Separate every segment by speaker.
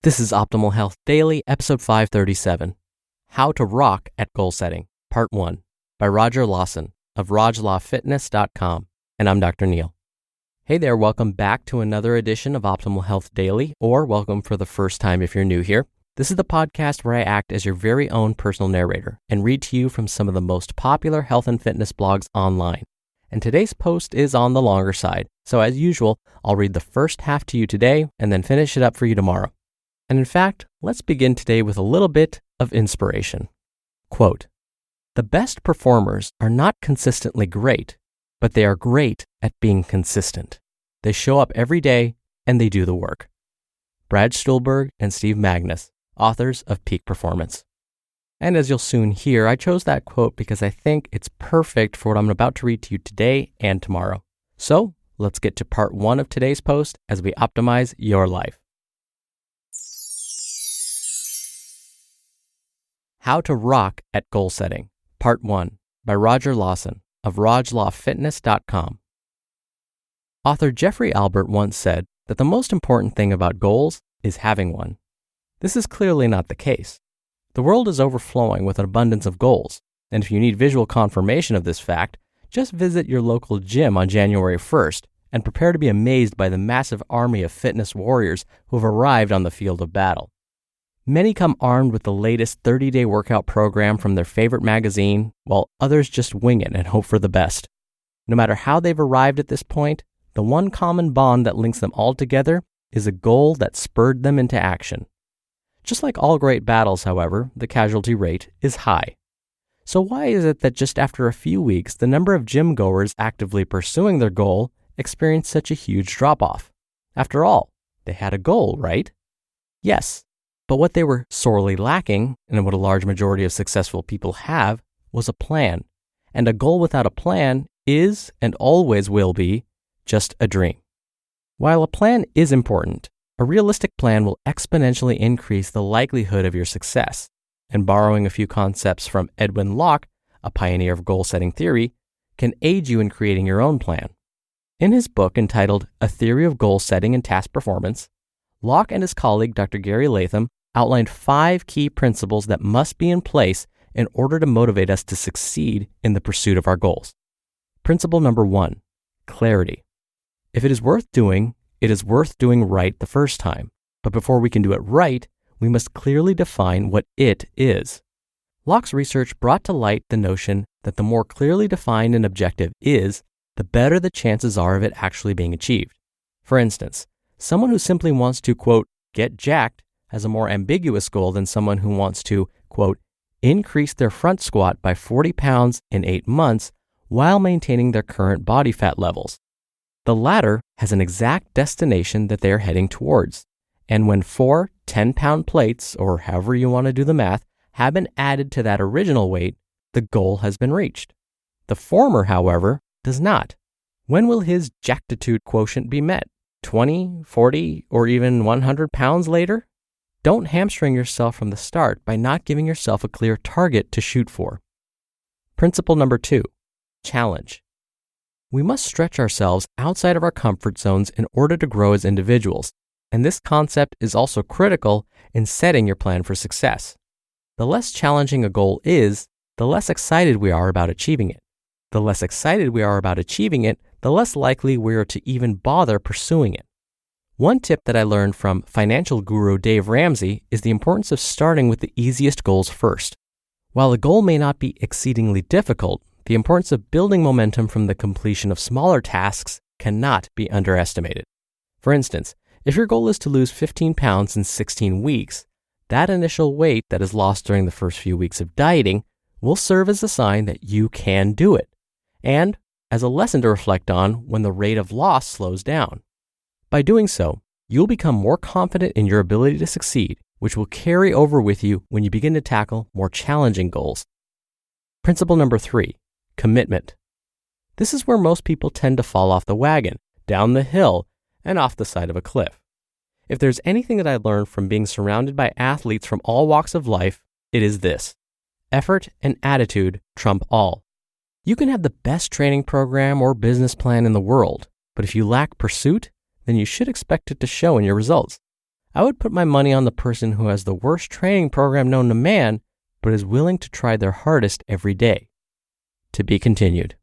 Speaker 1: This is Optimal Health Daily, episode 537, How to Rock at Goal Setting, Part 1, by Lawson of RogLawFitness.com, and I'm Dr. Neil. Hey there, welcome back to another edition of Optimal Health Daily, or welcome for the first time if you're new here. This is the podcast where I act as your very own personal narrator and read to you from some of the most popular health and fitness blogs online. And today's post is on the longer side, so as usual, I'll read the first half to you today and then finish it up for you tomorrow. And in fact, let's begin today with a little bit of inspiration. Quote, "The best performers are not consistently great, but they are great at being consistent. They show up every day and they do the work." Brad Stulberg and Steve Magnus, authors of Peak Performance. And as you'll soon hear, I chose that quote because I think it's perfect for what I'm about to read to you today and tomorrow. So let's get to part 1 of today's post as we optimize your life. How to Rock at Goal Setting, Part 1, by Lawson of RogLawFitness.com. Author Jeffrey Albert once said that the most important thing about goals is having one. This is clearly not the case. The world is overflowing with an abundance of goals, and if you need visual confirmation of this fact, just visit your local gym on January 1st and prepare to be amazed by the massive army of fitness warriors who have arrived on the field of battle. Many come armed with the latest 30-day workout program from their favorite magazine, while others just wing it and hope for the best. No matter how they've arrived at this point, the one common bond that links them all together is a goal that spurred them into action. Just like all great battles, however, the casualty rate is high. So why is it that just after a few weeks, the number of gym goers actively pursuing their goal experienced such a huge drop-off? After all, they had a goal, right? Yes. But what they were sorely lacking, and what a large majority of successful people have, was a plan. And a goal without a plan is, and always will be, just a dream. While a plan is important, a realistic plan will exponentially increase the likelihood of your success. And borrowing a few concepts from Edwin Locke, a pioneer of goal-setting theory, can aid you in creating your own plan. In his book entitled A Theory of Goal Setting and Task Performance, Locke and his colleague Dr. Gary Latham outlined 5 key principles that must be in place in order to motivate us to succeed in the pursuit of our goals. Principle number 1, clarity. If it is worth doing, it is worth doing right the first time. But before we can do it right, we must clearly define what it is. Locke's research brought to light the notion that the more clearly defined an objective is, the better the chances are of it actually being achieved. For instance, someone who simply wants to, quote, get jacked has a more ambiguous goal than someone who wants to, quote, increase their front squat by 40 pounds in 8 months while maintaining their current body fat levels. The latter has an exact destination that they are heading towards. And when 4 10-pound plates, or however you want to do the math, have been added to that original weight, the goal has been reached. The former, however, does not. When will his jactitude quotient be met? 20, 40, or even 100 pounds later? Don't hamstring yourself from the start by not giving yourself a clear target to shoot for. Principle number 2, challenge. We must stretch ourselves outside of our comfort zones in order to grow as individuals, and this concept is also critical in setting your plan for success. The less challenging a goal is, the less excited we are about achieving it. The less excited we are about achieving it, the less likely we are to even bother pursuing it. One tip that I learned from financial guru Dave Ramsey is the importance of starting with the easiest goals first. While a goal may not be exceedingly difficult, the importance of building momentum from the completion of smaller tasks cannot be underestimated. For instance, if your goal is to lose 15 pounds in 16 weeks, that initial weight that is lost during the first few weeks of dieting will serve as a sign that you can do it, and as a lesson to reflect on when the rate of loss slows down. By doing so, you'll become more confident in your ability to succeed, which will carry over with you when you begin to tackle more challenging goals. Principle number 3, commitment. This is where most people tend to fall off the wagon, down the hill, and off the side of a cliff. If there's anything that I learned from being surrounded by athletes from all walks of life, it is this: effort and attitude trump all. You can have the best training program or business plan in the world, but if you lack pursuit, then you should expect it to show in your results. I would put my money on the person who has the worst training program known to man, but is willing to try their hardest every day. To be continued.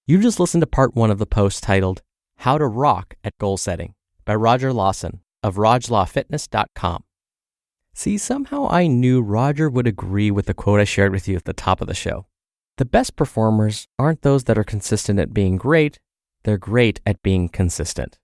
Speaker 1: You just listened to part 1 of the post titled, How to Rock at Goal Setting by Roger Lawson of RogLawFitness.com. See, somehow I knew Roger would agree with the quote I shared with you at the top of the show. The best performers aren't those that are consistent at being great, they're great at being consistent.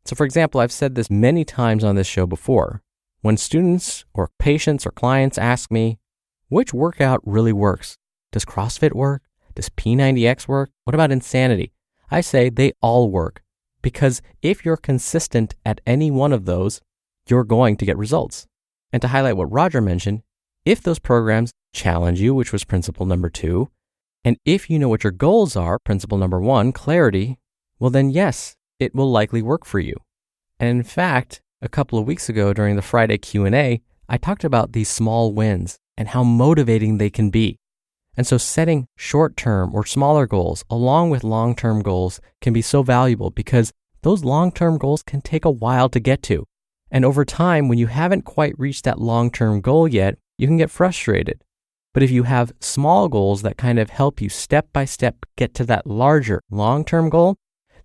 Speaker 1: So for example, I've said this many times on this show before. When students or patients or clients ask me, which workout really works? Does CrossFit work? Does P90X work? What about Insanity? I say they all work, because if you're consistent at any one of those, you're going to get results. And to highlight what Roger mentioned, if those programs challenge you, which was principle number 2, and if you know what your goals are, principle number 1, clarity, well then yes, it will likely work for you. And in fact, a couple of weeks ago during the Friday Q&A, I talked about these small wins and how motivating they can be. And so setting short-term or smaller goals along with long-term goals can be so valuable because those long-term goals can take a while to get to. And over time, when you haven't quite reached that long-term goal yet, you can get frustrated. But if you have small goals that kind of help you step by step get to that larger long-term goal,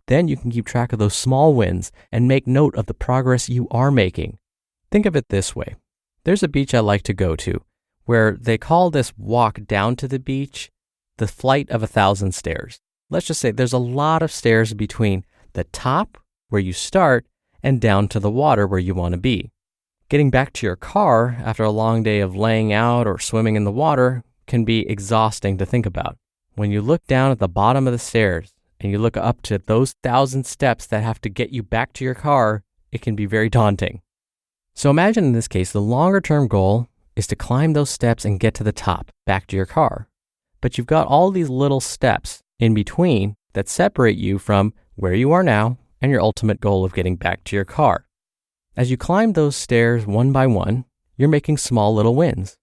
Speaker 1: then you can keep track of those small wins and make note of the progress you are making. Think of it this way. There's a beach I like to go to where they call this walk down to the beach the flight of 1,000 stairs. Let's just say there's a lot of stairs between the top, where you start, and down to the water where you want to be. Getting back to your car after a long day of laying out or swimming in the water can be exhausting to think about. When you look down at the bottom of the stairs and you look up to those 1,000 steps that have to get you back to your car, it can be very daunting. So imagine in this case, the longer term goal is to climb those steps and get to the top, back to your car. But you've got all these little steps in between that separate you from where you are now and your ultimate goal of getting back to your car. As you climb those stairs one by one, you're making small little wins.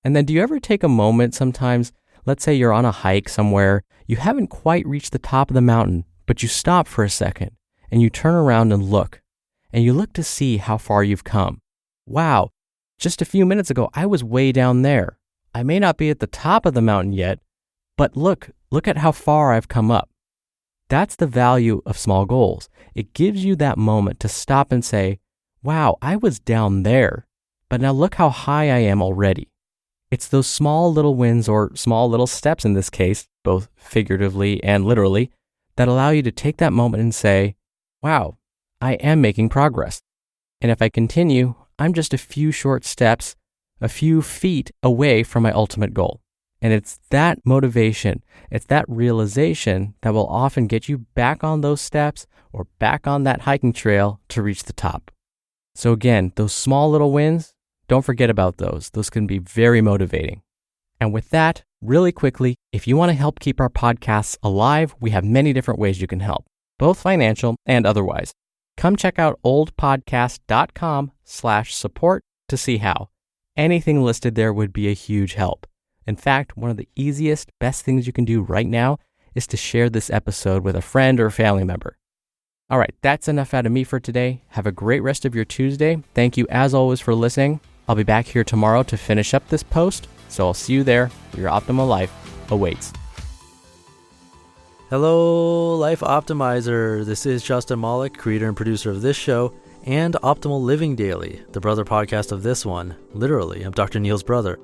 Speaker 1: And then do you ever take a moment sometimes, let's say you're on a hike somewhere, you haven't quite reached the top of the mountain, but you stop for a second and you turn around and look to see how far you've come. Wow, just a few minutes ago, I was way down there. I may not be at the top of the mountain yet, but look at how far I've come up. That's the value of small goals. It gives you that moment to stop and say, wow, I was down there, but now look how high I am already. It's those small little wins, or small little steps in this case, both figuratively and literally, that allow you to take that moment and say, wow, I am making progress. And if I continue, I'm just a few short steps, a few feet away from my ultimate goal. And it's that motivation, it's that realization that will often get you back on those steps or back on that hiking trail to reach the top. So again, those small little wins, don't forget about those. Those can be very motivating. And with that, really quickly, if you want to help keep our podcasts alive, we have many different ways you can help, both financial and otherwise. Come check out oldpodcast.com/support to see how. Anything listed there would be a huge help. In fact, one of the easiest, best things you can do right now is to share this episode with a friend or a family member. All right, that's enough out of me for today. Have a great rest of your Tuesday. Thank you as always for listening. I'll be back here tomorrow to finish up this post, so I'll see you there. Your optimal life awaits.
Speaker 2: Hello, Life Optimizer. This is Justin Malik, creator and producer of this show and Optimal Living Daily, the brother podcast of this one. Literally, I'm Dr. Neil's brother.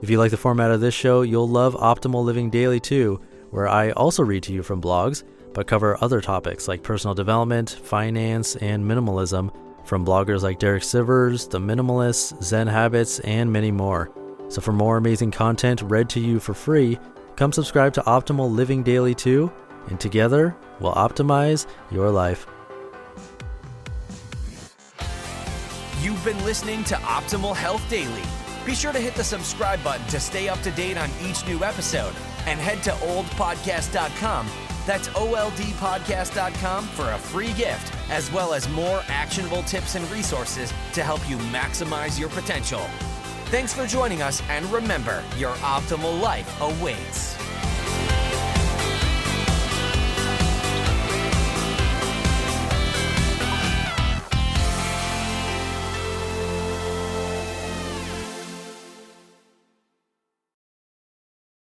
Speaker 2: If you like the format of this show, you'll love Optimal Living Daily too, where I also read to you from blogs, but cover other topics like personal development, finance, and minimalism from bloggers like Derek Sivers, The Minimalists, Zen Habits, and many more. So for more amazing content read to you for free, come subscribe to Optimal Living Daily too, and together we'll optimize your life.
Speaker 3: You've been listening to Optimal Health Daily. Be sure to hit the subscribe button to stay up to date on each new episode, and head to oldpodcast.com. That's oldpodcast.com for a free gift, as well as more actionable tips and resources to help you maximize your potential. Thanks for joining us, and remember, your optimal life awaits.